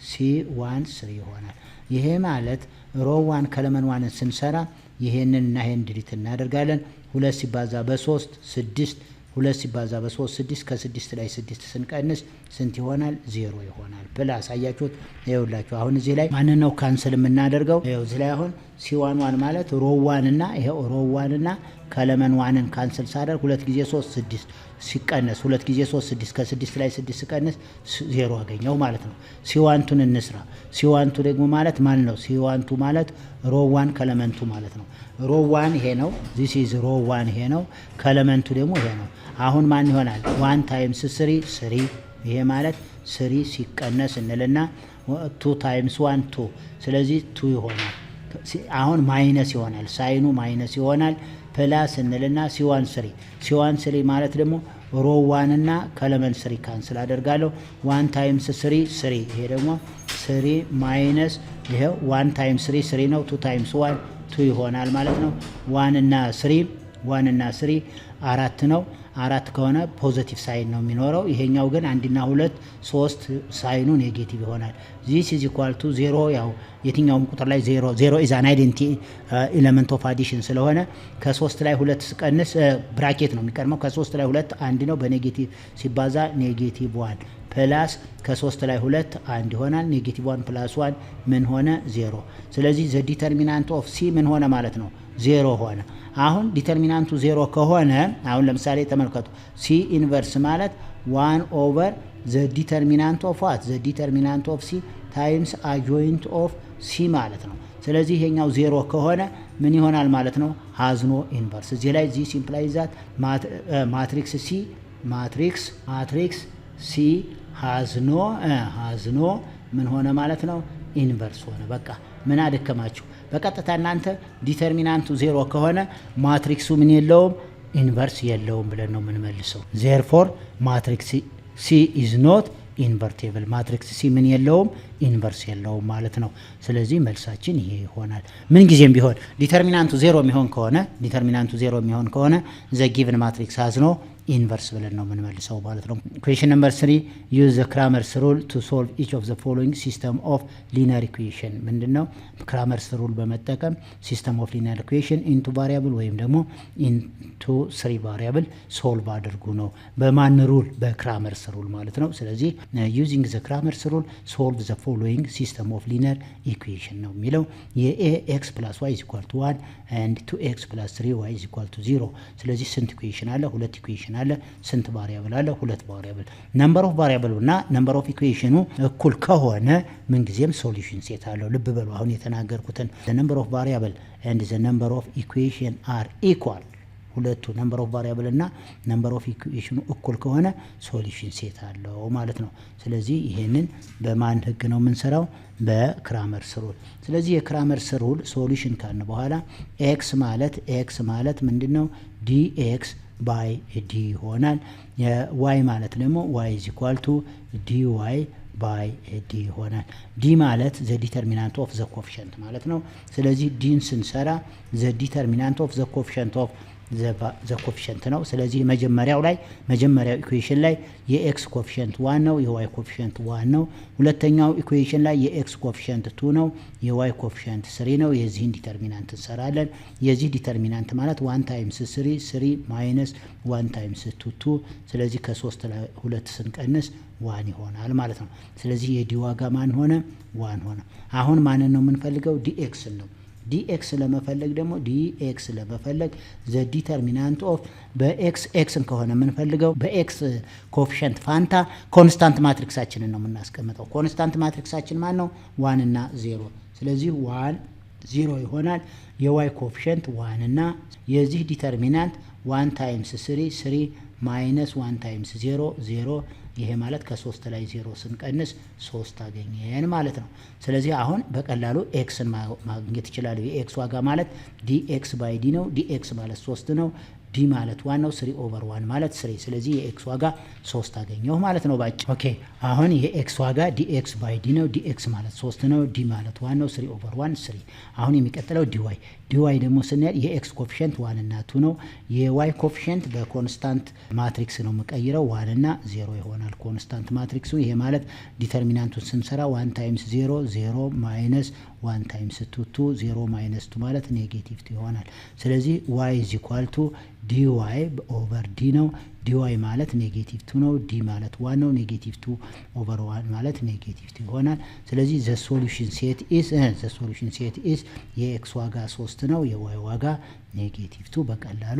c13 ይሆናል። ይሄ ማለት ሮ 1 ከለመን 1 ስንሰራ ይሄንን እና ይሄን ድሪት እናደርጋለን። 2 ሲባዛ በ3 6 2 ሲባዛ በ3 6 ከ6 ላይ 6 ስንቀንስ ስንት ይሆናል? 0 ይሆናል። ፕላስ አያችሁት? ይኸውላችሁ አሁን እዚህ ላይ ማንን ነው ካንስል የምናደርገው? ይኸው እዚህ ላይ አሁን c11 ማለት ሮ 1 እና ይሄው ሮ 1 እና ከለመን 1ን ካንስል ሳደርግ 2 ጊዜ 3 6 ሲቀነስ 2 ጊዜ 3 6 ከ6 ላይ 6 ሲቀነስ 0 አገኘው ማለት ነው። c12ን እንስራ። c12 ደግሞ ማለት ማን ነው? c12 ማለት ሮ 1 ከለመንቱ ማለት ነው። ሮ 1 ይሄ ነው። this is ሮ 1 ይሄ ነው። ከለመንቱ ደግሞ ይሄ ነው። አሁን ማን ይሆናል? 1 ታይምስ 3 3 ይሄ ማለት 3 ሲቀነስ እንልና 2 ታይምስ 1 2 ስለዚህ 2 ይሆናል። አሁን ማይነስ ይሆናል። ሳይኑ ማይነስ ይሆናል። ፕላስ እንልና ሲዋን 3 ማለት ደግሞ ሮ 1 እና ከለመን 3 ካንስል አደርጋለሁ። 1 ታይምስ 3 3 ይሄ ደግሞ 3 ማይነስ ይሄው 1 ታይምስ 3 3 ነው። 2 ታይምስ 1 2 ይሆናል ማለት ነው። 1 እና 3 4 ነው። 4 ከሆነ ፖዚቲቭ ሳይን ነው የሚኖረው። ይሄኛው ግን 1 እና 2 3 ሳይኑ ኔጌቲቭ ይሆናል። this is equal to 0 ያው የትኛውም ቁጥር ላይ 0 is an identity element of addition ስለሆነ ከ3 ላይ 2 ስቀንስ ብራኬት ነው የሚቀርመው። ከ3 ላይ 2 1 ነው። በኔጌቲቭ ሲባዛ ኔጌቲቭ 1 ፕላስ ከ3 ላይ 2 1 ይሆናል። ኔጌቲቭ 1 ፕላስ 1 ምን ሆነ? 0። ስለዚህ ዘ ዲተርሚናንት ኦፍ ሲ ምን ሆነ ማለት ነው? 0 ሆነ። አሁን ዲተርሚናንቱ 0 ከሆነ አሁን ለምሳሌ ተመልከቱ። ሲ ኢንቨርስ ማለት 1 ኦቨር ዘ ዲተርሚናንት ኦፍ ዋት? ዘ ዲተርሚናንት ኦፍ ሲ ታይምስ አጆይንት ኦፍ ሲ ማለት ነው። ስለዚህ ይሄኛው 0 ከሆነ ምን ይሆናል ማለት ነው? ሃዝኖ ኢንቨርስ። እዚህ ላይ ዚ ሲምፕላይዝ ዛት ማትሪክስ ሲ ሃዝኖ ምን ሆነ ማለት ነው? ኢንቨርስ ሆነ። በቃ ምን አደከማችሁ? በቀጥታ እናንተ ዲተርሚናንቱ 0 ከሆነ ማትሪክሱ ምን የለውም? ኢንቨርስ የለውም ብለን ነው የምንመልሰው። ዜርፎር ማትሪክስ ሲ ኢዝ ኖት ኢንቨርቴብል ማትሪክስ ሲ ምን የለውም ኢንቨርስ የለውም ማለት ነው። ስለዚህ መልሳችን ይሄ ይሆናል። ምን ጊዜም ቢሆን ዲተርሚናንቱ 0 የሚሆን ከሆነ ዘ ጊቭን ማትሪክስ ሃዝ ኖ ኢንቨርስ ብለን ነው የምንመልሰው ማለት ነው። ኩዌሽን ነምበር 3 ዩዝ ዘ ክራመርስ ሩል ቱ ሶልቭ ኢች ኦፍ ዘ ፎሎዊንግ ሲስተም ኦፍ ሊነር ኢኩዌሽን። ምንድነው ክራመርስ ሩል በመጠቀም ሲስተም ኦፍ ሊነር ኢኩዌሽን ኢንቱ ቫሪያብል ወይም ደግሞ ኢንቱ 3 ቫሪያብል ሶልቭ አድርጉ ነው። በማን ሩል? በክራመርስ ሩል ማለት ነው። ስለዚህ ዩዚንግ ዘ ክራመርስ ሩል ሶልቭ ዘ ፎሎዊንግ ሲስተም ኦፍ ሊነር ኢኩዌሽን ነው የሚለው የኤክስ ፕላስ ዋይ ኢዝ ኢኳል ቱ 1 ኤንድ 2x ፕላስ 3y ኢዝ ኢኳል ቱ 0። ስለዚህ ስንት ኢኩዌሽን አለ? ሁለት ኢኩዌሽን አለ። ስንት ቫሪያብል አለ? ሁለት ቫሪያብል። ነምበር ኦፍ ቫሪያብሉ እና ነምበር ኦፍ ኢኩዌሽኑ እኩል ከሆነ ምንጊዜም ሶሉሽን ሴት አለው። ልብ በሉ አሁን የተናገርኩትን the number of variable and the number of equation are equal። ሁለቱ ነምበር ኦፍ ቫሪያብል እና ነምበር ኦፍ ኢኩዌሽኑ እኩል ከሆነ ሶሉሽን ሴት አለው ማለት ነው። ስለዚህ ይሄንን በማን ህግ ነው የምንሰራው? በክራመርስ ሩል። ስለዚህ የክራመርስ ሩል ሶሉሽን ካልን በኋላ ኤክስ ማለት ምንድነው? ዲኤክስ ባይ ዲ ይሆናል። የዋይ ማለት ደግሞ ዋይ ኢዝ ኢኳል ቱ ዲዋይ ባይ ዲ ይሆናል። ዲ ማለት ዘ ዲተርሚናንት ኦፍ ዘ ኮፊሸንት ማለት ነው። ስለዚህ ዲን ስንሰራ ዘ ዲተርሚናንት ኦፍ ዘ ኮፊሸንት ኦፍ ዘ ኮፊሸንት ነው። ስለዚህ መጀመሪያው ኢኩዌሽን ላይ የኤክስ ኮፊሸንት 1 ነው፣ የዋይ ኮፊሸንት 1 ነው። ሁለተኛው ኢኩዌሽን ላይ የኤክስ ኮፊሸንት 2 ነው፣ የዋይ ኮፊሸንት 3 ነው። የዚህን ዲተርሚናንት እንሰራለን። የዚህ ዲተርሚናንት ማለት 1 ታይምስ 3 ማይነስ 1 ታይምስ 2 ስለዚህ ከ3 ላይ 2 ስንቀንስ 1 ይሆናል ማለት ነው። ስለዚህ የዲ ዋጋ ማን ሆነ? 1 ሆነ። አሁን ማንን ነው የምንፈልገው? ዲኤክስ ነው። ዲኤክስ ለመፈለግ ደግሞ ዘ ዲተርሚናንት ኦፍ በኤክስ ኤክስን ከሆነ የምንፈልገው በኤክስ ኮፊሸንት ፋንታ ኮንስታንት ማትሪክሳችንን ነው የምናስቀምጠው። ኮንስታንት ማትሪክሳችን ማን ነው? 1 እና 0። ስለዚህ 1 0 ይሆናል። የዋይ ኮፊሸንት 1 እና የዚህ ዲተርሚናንት 1 ታይምስ 3 ማይነስ 1 ታይምስ 0 ይሄ ማለት ከ3 ላይ 0 ስንቀንስ 3 አገኘን ማለት ነው። ስለዚህ አሁን በቀላሉ ኤክስን ማግኘት ይችላል። የኤክስ ዋጋ ማለት ዲኤክስ ባይ ዲ ነው። ዲኤክስ ማለት 3 ነው። ዲ ማለት 1 ነው። 3/1 ማለት 3። ስለዚህ የኤክስ ዋጋ 3 አገኘሁ ማለት ነው ባጭ። ኦኬ አሁን የኤክስ ዋጋ ዲኤክስ ባይ ዲ ነው። ዲኤክስ ማለት 3 ነው። ዲ ማለት 1 ነው። 3/1 3። አሁን የሚቀጥለው ዲዋይ ደግሞ ስንል የኤክስ ኮፊሸንት 1 እና 2 ነው። የዋይ ኮፊሸንት በኮንስታንት ማትሪክስ ነው የምቀይረው 1 እና 0 ይሆናል ኮንስታንት ማትሪክሱ። ይሄ ማለት ዲተርሚናንቱን ስንሰራ 1 ታይምስ 0 ማይነስ 1 ታይምስ 2 0 ማይነስ 2 ማለት ኔጌቲቭ 2 ይሆናል። ስለዚህ y ኢዝ ኢኳል ቱ ዲዋይ ኦቨር ዲ ነው። ዲዋይ ማለት ኔጌቲቭ 2 ነው። ዲ ማለት 1 ነው። ኔጌቲቭ 2 ኦቨር 1 ማለት ኔጌቲቭ 2 ይሆናል። ስለዚህ ዘ ሶሉሽን ሴት ኢዝ የኤክስ ዋጋ 3 ነው። የዋይ ዋጋ ኔጌቲቭ 2። በቀላሉ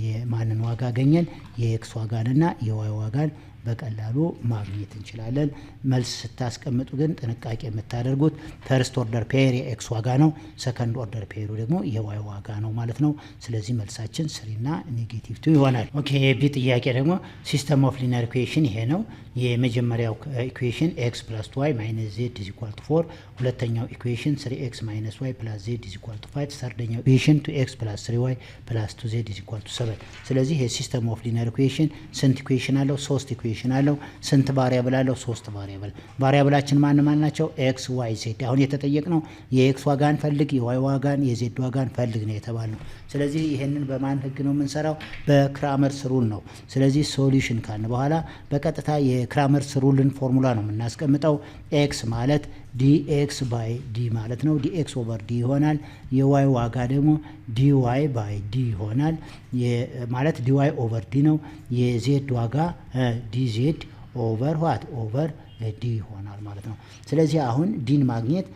የማንን ዋጋ አገኘን? የኤክስ ዋጋንና የዋይ ዋጋን በቀላሉ ማግኘት እንችላለን። መልስ ስታስቀምጡ ግን ጥንቃቄ የምታደርጉት ፈርስት ኦርደር ፔር የኤክስ ዋጋ ነው፣ ሰከንድ ኦርደር ፔሩ ደግሞ የዋይ ዋጋ ነው ማለት ነው። ስለዚህ መልሳችን 3 እና ኔጌቲቭ 2 ይሆናል። ኦኬ የቢ ጥያቄ ደግሞ ሲስተም ኦፍ ሊነር ኢኩዌሽን ይሄ ነው። የመጀመሪያው ኢኩዌሽን ኤክስ ፕላስ ዋይ ማይነስ ዜድ ኢዝ ኢኳል ቱ 4። ሁለተኛው ኢኩዌሽን 3x ማይነስ ዋይ ፕላስ ዜድ ኢዝ ኢኳል ቱ 5። ሰርደኛው ኢኩዌሽን 2x ፕላስ 3y ፕላስ 2z ኢዝ ኢኳል ቱ 7። ስለዚህ የሲስተም ኦፍ ሊነር ኢኩዌሽን ስንት ኢኩዌሽን አለው? 3 ኢኩዌሽን አለው። ስንት ቫሪያብል አለው? 3 ቫሪያብል። ቫሪያብላችን ማን ናቸው? ኤክስ ዋይ ዜድ። አሁን የተጠየቅነው የኤክስ ዋጋን ፈልግ፣ የዋይ ዋጋን፣ የዜድ ዋጋን ፈልግ ነው የተባልነው። ስለዚህ ይሄንን በማን ህግ ነው የምንሰራው? በክራመርስ ሩል ነው። ስለዚህ ሶሉሽን ካልን በኋላ በቀጥታ የክራመርስ ሩልን ፎርሙላ ነው የምናስቀምጠው። ኤክስ ማለት ዲኤክስ ባይ ዲ ማለት ነው። ዲኤክስ ኦቨር ዲ ይሆናል። የዋይ ዋጋ ደግሞ ዲዋይ ባይ ዲ ይሆናል። ማለት ዲዋይ ኦቨር ዲ ነው። የዜድ ዋጋ ዲዜድ ኦቨር ዋት ኦቨር ዲ ይሆናል ማለት ነው። ስለዚህ አሁን ዲን ማግኘት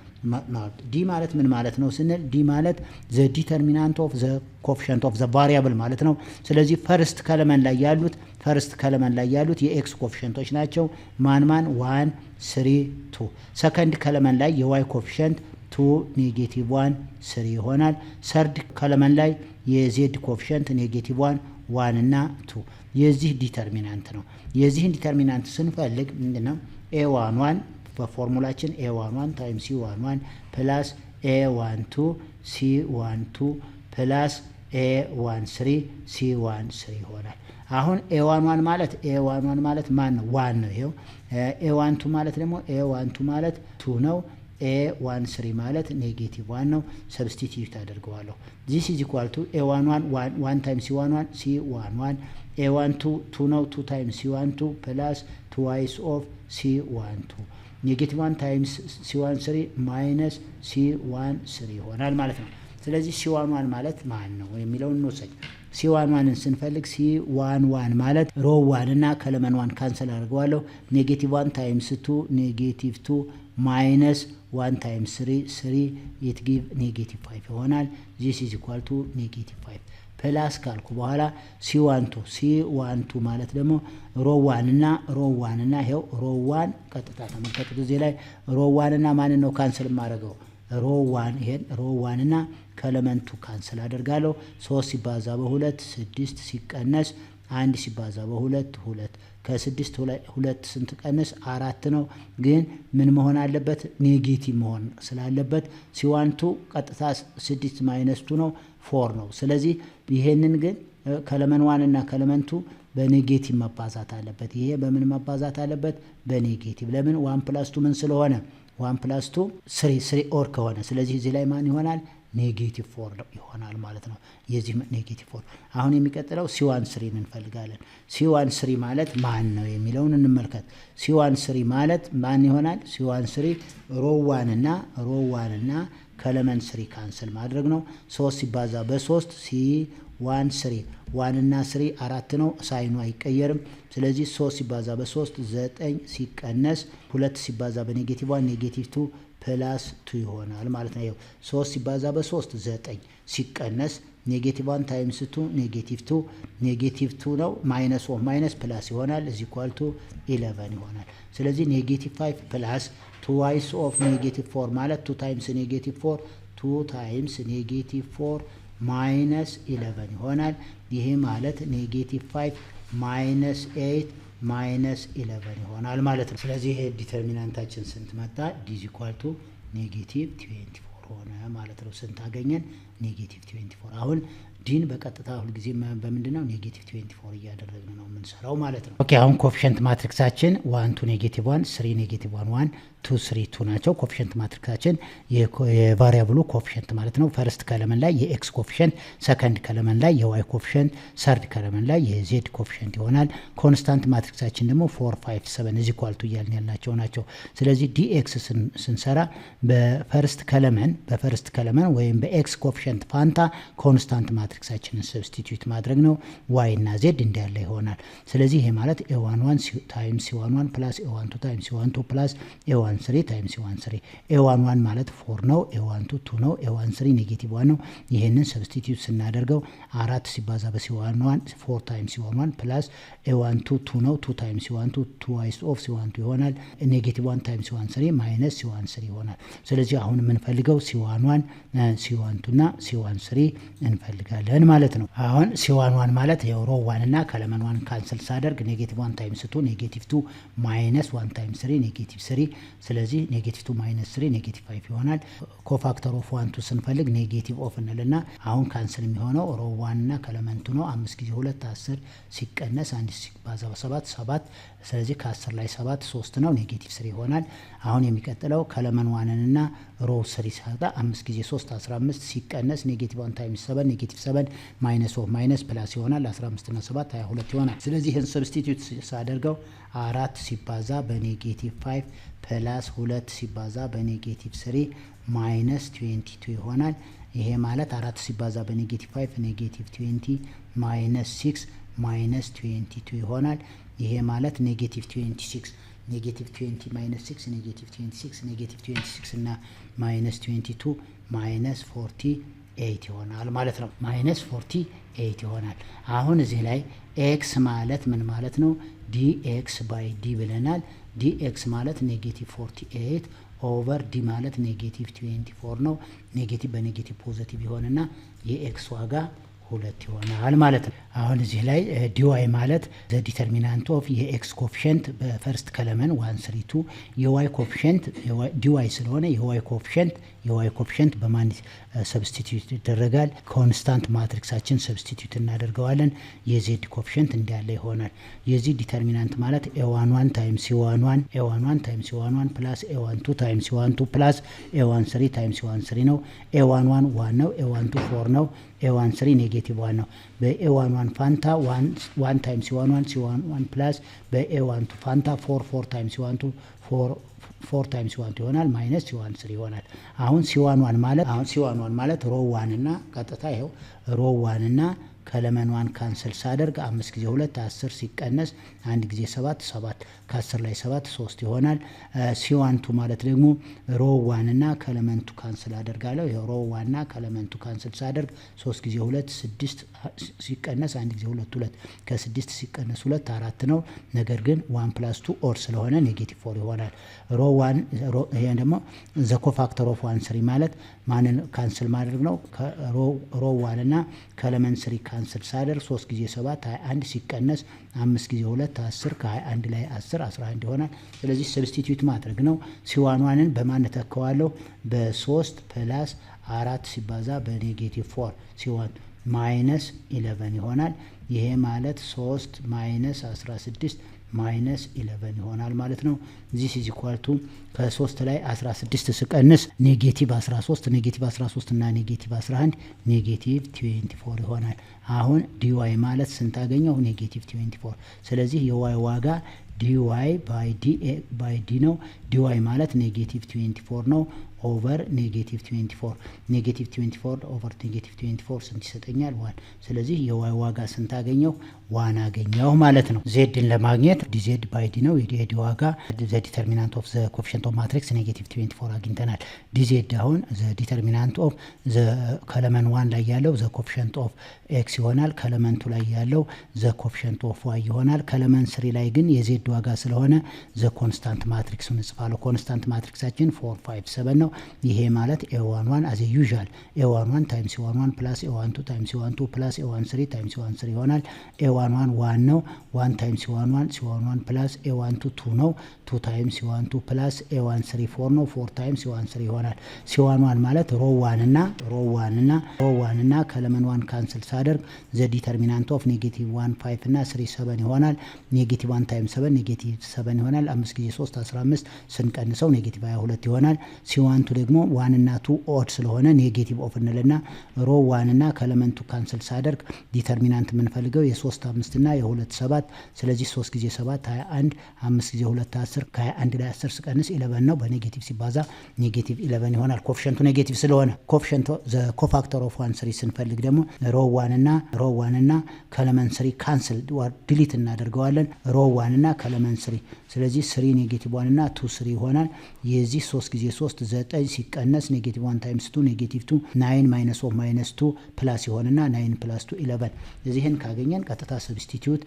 ዲ ማለት ምን ማለት ነው ስንል ዲ ማለት ዘ ዲተርሚናንት ኦፍ ዘ ኮፊሸንት ኦፍ ዘ ቫሪያብል ማለት ነው። ስለዚህ ፈርስት ከለመን ላይ ያሉት የኤክስ ኮፊሸንቶች ናቸው። ማን 1 3 2። ሰከንድ ከለመን ላይ የዋይ ኮፊሸንት 2 ኔጌቲቭ 1 3 ይሆናል። ሰርድ ከለመን ላይ የዜድ ኮፊሸንት ኔጌቲቭ 1 እና 2 የዚህ ዲተርሚናንት ነው። የዚህን ዲተርሚናንት ስንፈልግ ምንድነው? a11 በፎርሙላችን a11 ታይምስ c11 ፕላስ a12 c12 ፕላስ a13 c13 ይሆናል። አሁን a11 ማለት ማን ነው? 1 ነው። ይሄው a12 ማለት ደግሞ a12 ማለት 2 ነው። a13 ማለት ኔጌቲቭ 1 ነው። ሰብስቲቲዩት አደርገዋለሁ። this is equal to a11 1 times c11 c11 a12 2 ነው 2 times c12 plus twice of c12 ኔጌቲቭ 1 times c13 minus c13 ይሆናል ማለት ነው። ስለዚህ c11 ማለት ማን ነው የሚለውን እንወስድ። c11ን ስንፈልግ c11 ማለት ሮ 1 እና ከለመን 1 ካንሰል አድርገዋለሁ። ኔጌቲቭ 1 times 2 ኔጌቲቭ 2 minus 1 times 3 it give ኔጌቲቭ 5 ይሆናል። this is equal to ኔጌቲቭ 5 ፕላስ ካልኩ በኋላ c12 ማለት ደግሞ ሮ 1 እና ይሄው ሮ 1 ቀጥታ ተመልከቱት። እዚህ ላይ ሮ 1 እና ማን ነው ካንሰል ማድረገው? ሮ 1 ይሄን ሮ 1 እና ከኤሌመንቱ ካንሰል አደርጋለሁ። 3 ሲባዛ በ2 6 ሲቀነስ 1 ሲባዛ በ2 2 ከ6 2 ስንት ቀነስ 4 ነው። ግን ምን መሆን አለበት? ኔጌቲቭ መሆን ስላለበት c12 ቀጥታ 6 ማይነስ 2 ነው 4 ነው። ስለዚህ ይሄንን ግን ከኤሌመንት 1 እና ከኤሌመንቱ በኔጌቲቭ መባዛት አለበት። ይሄ በምን መባዛት አለበት? በኔጌቲቭ። ለምን 1 + 2 ምን ስለሆነ 1 + 2 3 ኦር ከሆነ ስለዚህ እዚህ ላይ ማን ይሆናል? ኔጌቲቭ 4 ይሆናል ማለት ነው። የዚህ ኔጌቲቭ 4 አሁን የሚቀጥለው c13 እንፈልጋለን። c13 ማለት ማን ነው የሚለውን እንመልከት። c13 ማለት ማን ይሆናል? c13 ሮ 1 እና ከኤሌመንት 3 ካንሰል ማድረግ ነው። 3 ሲባዛ በ3 c13 1 እና 3 4 ነው። ሳይኑ አይቀየርም። ስለዚህ 3 ሲባዛ በ3 9 ሲቀነስ 2 ሲባዛ በኔጌቲቭ 1 ኔጌቲቭ 2 ፕላስ 2 ይሆናል ማለት ነው። 3 ሲባዛ በ3 9 ሲቀነስ ኔጌቲቭ 1 ታይምስ 2 ኔጌቲቭ 2 ነው። ማይነስ ኦፍ ማይነስ ፕላስ ይሆናል። እዚ ኢኳል ቱ 11 ይሆናል። ስለዚህ ኔጌቲቭ 5 ፕላስ ትዋይስ ኦፍ ኔጌቲቭ 4 ማለት 2 ታይምስ ኔጌቲቭ 4 2 ታይምስ ኔጌቲቭ 4 ማይነስ 11 ይሆናል። ይሄ ማለት ኔጌቲቭ 5 ማይነስ 8 ማይነስ 11 ይሆናል ማለት ነው። ስለዚህ ይሄ ዲተርሚናንታችን ስንት መጣ? ዲዝ ኢኳል ቱ ኔጌቲቭ 24 ሆነ ማለት ነው። ስንት አገኘን? ኔጌቲቭ 24። አሁን ዲን በቀጥታ ሁልጊዜ በምንድነው ኔጌቲቭ 24 እያደረግን ነው የምንሰራው ማለት ነው። ኦኬ አሁን ኮፊሸንት ማትሪክሳችን 1 2 ኔጌቲቭ 1 3 ኔጌቲቭ 1 1 2 3 2 ናቸው። ኮፊሸንት ማትሪክሳችን የቫሪያብሉ ኮፊሸንት ማለት ነው። ፈርስት ከለመን ላይ የኤክስ ኮፊሸንት፣ ሰከንድ ከለመን ላይ የዋይ ኮፊሸንት፣ ሰርድ ከለመን ላይ የዜድ ኮፊሸንት ይሆናል። ኮንስታንት ማትሪክሳችን ደግሞ 4 5 7 እዚ ኳልቱ እያልን ያልናቸው ናቸው። ስለዚህ ዲኤክስ ስንሰራ በፈርስት ከለመን ወይም በኤክስ ኮፊሸንት ፋንታ ኮንስታንት ማትሪክሳችንን ሰብስቲቲዩት ማድረግ ነው። ዋይ እና ዜድ እንዳለ ይሆናል። ስለዚህ ይሄ ማለት a11 ታይምስ c11 ፕላስ a12 ታይምስ c12 ፕላስ a13 ታይምስ c13 a11 ማለት 4 ነው። a12 2 ነው። a13 ኔጌቲቭ 1 ነው። ይሄንን ሰብስቲቲዩት ስናደርገው 4 ሲባዛ በc11 4 ታይምስ c11 ፕላስ a12 2 ነው። 2 ታይምስ c12 twice of c12 ይሆናል። ኔጌቲቭ 1 ታይምስ c13 ማይነስ c13 ይሆናል። ስለዚህ አሁን የምንፈልገው c11 c12 እና c13 እንፈልጋለን ማለት ነው። አሁን c11 ማለት የሮ 1 እና ከለመን 1 ካንሰል ሳደርግ ኔጌቲቭ 1 ታይምስ 2 ኔጌቲቭ 2 ማይነስ 1 ታይምስ 3 ኔጌቲቭ 3 ስለዚህ ኔጌቲቭ 2 ማይነስ 3 ኔጌቲቭ 5 ይሆናል። ኮፋክተር ኦፍ 1 2 ስንፈልግ ኔጌቲቭ ኦፍ እንልና አሁን ካንሰል የሚሆነው ሮ 1 እና ከለመንቱ ነው። 5 ጊዜ 2 10 ሲቀነስ 1 ሲባዛ በ7 7 ስለዚህ ከ10 ላይ 7 3 ነው። ኔጌቲቭ 3 ይሆናል። አሁን የሚቀጥለው ከለመን 1 እና ሮ 3 ሲያጣ 5 ጊዜ 3 15 ሲቀነስ ኔጌቲቭ 1 ታይምስ 7 ኔጌቲቭ 7 ማይነስ ኦፍ ማይነስ ፕላስ ይሆናል። 15 እና 7 22 ይሆናል። ስለዚህ ይህን ሰብስቲቲዩት ሳደርገው 4 ሲባዛ በኔጌቲቭ 5 ፕላስ 2 ሲባዛ በኔጌቲቭ 3 ማይነስ 22 ይሆናል። ይሄ ማለት 4 ሲባዛ በኔጌቲቭ 5 ኔጌቲቭ 20 ማይነስ 6 ማይነስ 22 ይሆናል። ይሄ ማለት ኔጌቲቭ 26 ኔጌቲቭ 20 ማይነስ 6 ኔጌቲቭ 26 ኔጌቲቭ 26 እና ማይነስ 22 ማይነስ 48 ይሆናል ማለት ነው። ማይነስ 48 ይሆናል። አሁን እዚህ ላይ ኤክስ ማለት ምን ማለት ነው? ዲኤክስ ባይ ዲ ብለናል። ዲኤክስ ማለት ኔጌቲቭ 48 ኦቨር ዲ ማለት ኔጌቲቭ 24 ነው። ኔጌቲቭ በኔጌቲቭ ፖዚቲቭ ይሆንና የኤክስ ዋጋ 2 ይሆናል ማለት ነው። አሁን እዚህ ላይ ዲዋይ ማለት ዘ ዲተርሚናንት ኦፍ የኤክስ ኮፊሽንት በፈርስት ከለመን 1 3 2 የዋይ ኮፊሽንት ዲዋይ ስለሆነ የዋይ ኮፊሽንት በማን ሰብስቲቲዩት ይደረጋል? ኮንስታንት ማትሪክሳችን ሰብስቲቲዩት እናደርገዋለን። የዜድ ኮፊሽንት እንዳለ ይሆናል። የዚህ ዲተርሚናንት ማለት a11 ታይምስ a11 ታይምስ a11 ፕላስ a12 ታይምስ a12 ፕላስ a13 ታይምስ a13 ነው። a11 1 ነው። a12 4 ነው። a13 ኔጌቲቭ 1 ነው። በa11 ፋንታ 1 ታይምስ c11 ፕላስ በa12 ፋንታ 4 ታይምስ c12 4 ታይምስ c12 ይሆናል ማይነስ c13 ይሆናል። አሁን c11 ማለት ሮ 1 እና ቀጥታ ይሄው ሮ 1 እና ከለመን 1 ካንሰል ሳደርግ 5 ጊዜ 2 10 ሲቀነስ 1 ጊዜ 7 7 ከ10 ላይ 7 3 ይሆናል። c12 ማለት ደግሞ ሮ 1 እና ከለመንቱ ካንሰል አደርጋለሁ። ይሄ ሮ 1 እና ከለመንቱ ካንሰል ሳደርግ 3 ጊዜ 2 6 ሲቀነስ 1 ጊዜ 2 2 ከ6 ሲቀነስ 2 4 ነው። ነገር ግን 1 + 2 ኦር ስለሆነ ኔጌቲቭ 4 ይሆናል። ሮ 1 ይሄ ደግሞ ዘ ኮፋክተር ኦፍ 1 3 ማለት ማንን ካንሰል ማድረግ ነው? ሮ 1 እና ከለመን 3 ካንሰል ሳደርግ 3 ጊዜ 7 21 ሲቀነስ 5 ጊዜ 2 10 ከ21 ላይ 10 11 ይሆናል። ስለዚህ ሰብስቲቲዩት ማድረግ ነው። c11ን በማን ተካዋለሁ? በ3 ፕላስ 4 ሲባዛ በኔጌቲቭ 4 c1 ማይነስ 11 ይሆናል። ይሄ ማለት 3 ማይነስ 16 ማይነስ 11 ይሆናል ማለት ነው። ዚስ ኢዝ ኢኳል ቱ ከ3 ላይ 16 ስቀንስ ኔጌቲቭ 13 እና ኔጌቲቭ 11 ኔጌቲቭ 24 ይሆናል። አሁን ዲዋይ ማለት ስንት አገኘው? ኔጌቲቭ 24። ስለዚህ የዋይ ዋጋ ዲዋይ ባይ ዲ ነው። ዲዋይ ማለት ኔጌቲቭ 24 ነው ኦቨር ኔጌቲቭ 24 ኔጌቲቭ 24 ኦቨር ኔጌቲቭ 24 ስንት ይሰጠኛል? 1። ስለዚህ የዋይ ዋጋ ስንት አገኘው? 1 አገኘው ማለት ነው። ዜድን ለማግኘት ዲዜድ ባይ ዲ ነው የዲ ዋጋ። ዘ ዲተርሚናንት ኦፍ ዘ ኮፊሽንት ኦፍ ማትሪክስ ኔጌቲቭ 24 አግኝተናል። ዲዜድ አሁን ዘ ዲተርሚናንት ኦፍ ዘ ከለመን 1 ላይ ያለው ዘ ኮፊሽንት ኦፍ ኤክስ ይሆናል። ከለመንቱ ላይ ያለው ዘ ኮፊሽንት ኦፍ ዋይ ይሆናል። ከለመን 3 ላይ ግን የዜድ ዋጋ ስለሆነ ዘ ኮንስታንት ማትሪክሱን እንጽፋለሁ። ኮንስታንት ማትሪክሳችን 4 5 7 ነው። ይሄ ማለት a11 as usual a11 ታይምስ a11 ፕላስ a12 ታይምስ a12 ፕላስ a13 ታይምስ a13 ይሆናል። a11 1 ነው። 1 ታይምስ a11 ፕላስ a12 2 ነው። 2 ታይምስ a12 ፕላስ a13 4 ነው። 4 ታይምስ a13 ይሆናል። c11 ማለት ሮ 1 እና ከለመን 1 ካንሰል ሳደርግ ዘ ዲተርሚናንት ኦፍ ኔጌቲቭ 1 5 እና 3 7 ይሆናል። ኔጌቲቭ 1 ታይምስ 7 ኔጌቲቭ 7 ይሆናል። 5 ጊዜ 3 15 ስንቀንሰው ኔጌቲቭ 22 ይሆናል። c12 ደግሞ 1 እና 2 ኦድ ስለሆነ ኔጌቲቭ ኦፍ እንልና ሮ 1 እና ከለመንቱ ካንሰል ሳደርግ ዲተርሚናንት የምንፈልገው የ3 5 እና የ2 7 ስለዚህ 3 ጊዜ 7 21 5 ጊዜ 2 10 ከ21 ላይ 10 ስቀንስ 11 ነው። በኔጌቲቭ ሲባዛ ኔጌቲቭ 11 ይሆናል። ኮፊሽንቱ ኔጌቲቭ ስለሆነ ኮፊሽንቱ ዘ ኮፋክተር ኦፍ 1 3 ስንፈልግ ደግሞ ሮ 1 እና ከለመን 3 ካንሰል ዲሊት እናደርገዋለን። ሮ 1 እና ከለመን 3 ስለዚህ 3 ኔጌቲቭ 1 እና 2 3 ይሆናል። የዚህ 3 ጊዜ 3 9 ሲቀነስ ኔጌቲቭ 1 ታይምስ 2 ኔጌቲቭ 2 9 ማይነስ ኦፍ ማይነስ 2 ፕላስ ይሆንና 9 ፕላስ 2 11 እዚህን ካገኘን ቀጥታ ሰብስቲቲዩት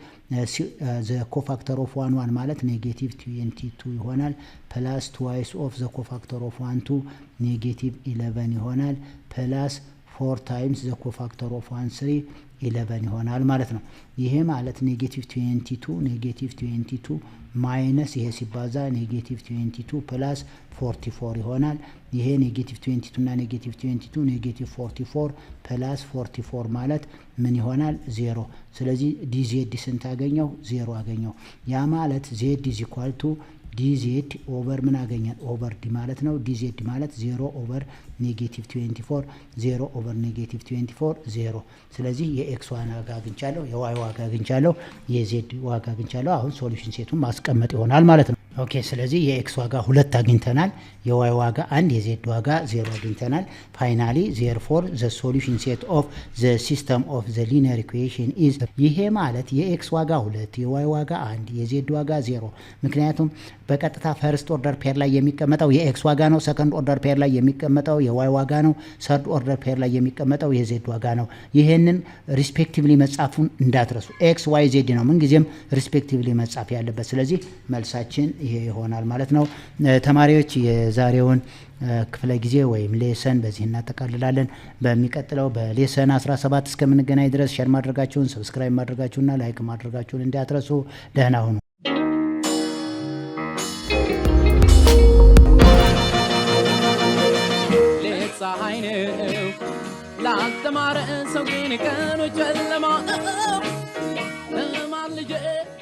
ዘ ኮፋክተር ኦፍ 1 1 ማለት ኔጌቲቭ 22 ይሆናል። ፕላስ ትዋይስ ኦፍ ዘ ኮፋክተር ኦፍ 1 2 ኔጌቲቭ 11 ይሆናል። ፕላስ 4 ታይምስ ዘ ኮፋክተር ኦፍ 1 3 11 ይሆናል ማለት ነው። ይሄ ማለት ኔጌቲቭ 22 ማይነስ ይሄ ሲባዛ ኔጌቲቭ 22 ፕላስ 44 ይሆናል። ይሄ ኔጌቲቭ 22 እና ኔጌቲቭ 22 ኔጌቲቭ 44 ፕላስ 44 ማለት ምን ይሆናል? 0። ስለዚህ ዲዜድ ስንት አገኘው? 0 አገኘው። ያ ማለት ዜድ ኢዝ ኢኳል ቱ ዲዜድ ኦቨር ምን አገኛል? ኦቨር ዲ ማለት ነው። ዲዜድ ማለት 0 ኦቨር ኔጌቲቭ 24 0 ኦቨር ኔጌቲቭ 24 0። ስለዚህ የኤክስ ዋጋ አግኝቻለሁ፣ የዋይ ዋጋ አግኝቻለሁ፣ የዜድ ዋጋ አግኝቻለሁ። አሁን ሶሉሽን ሴቱን ማስቀመጥ ይሆናል ማለት ነው። ኦኬ ስለዚህ የኤክስ ዋጋ 2 አግኝተናል፣ የዋይ ዋጋ 1፣ የዜድ ዋጋ 0 አግኝተናል። ፋይናሊ ዜርፎር ዘ ሶሉሽን ሴት ኦፍ ዘ ሲስተም ኦፍ ዘ ሊኒየር ኢኩዌሽን ኢዝ ይሄ ማለት የኤክስ ዋጋ 2፣ የዋይ ዋጋ 1፣ የዜድ ዋጋ 0። ምክንያቱም በቀጥታ ፈርስት ኦርደር ፔር ላይ የሚቀመጠው የኤክስ ዋጋ ነው። ሰከንድ ኦርደር ፔር ላይ የሚቀመጠው የዋይ ዋጋ ነው። ሰርድ ኦርደር ፔር ላይ የሚቀመጠው የዜድ ዋጋ ነው። ይሄንን ሪስፔክቲቭሊ መጻፉን እንዳትረሱ። ኤክስ ዋይ ዜድ ነው ምንጊዜም ሪስፔክቲቭሊ መጻፍ ያለበት። ስለዚህ መልሳችን ይሄ ይሆናል ማለት ነው። ተማሪዎች የዛሬውን ክፍለ ጊዜ ወይም ሌሰን በዚህ እናጠቃልላለን። በሚቀጥለው በሌሰን 17 እስከምንገናኝ ድረስ ሼር ማድረጋችሁን፣ ሰብስክራይብ ማድረጋችሁና ላይክ ማድረጋችሁን እንዳትረሱ። ደህና ሁኑ። ፀሐይ ነው ላስተማረ ሰው ግን ቀኑ ጨለማ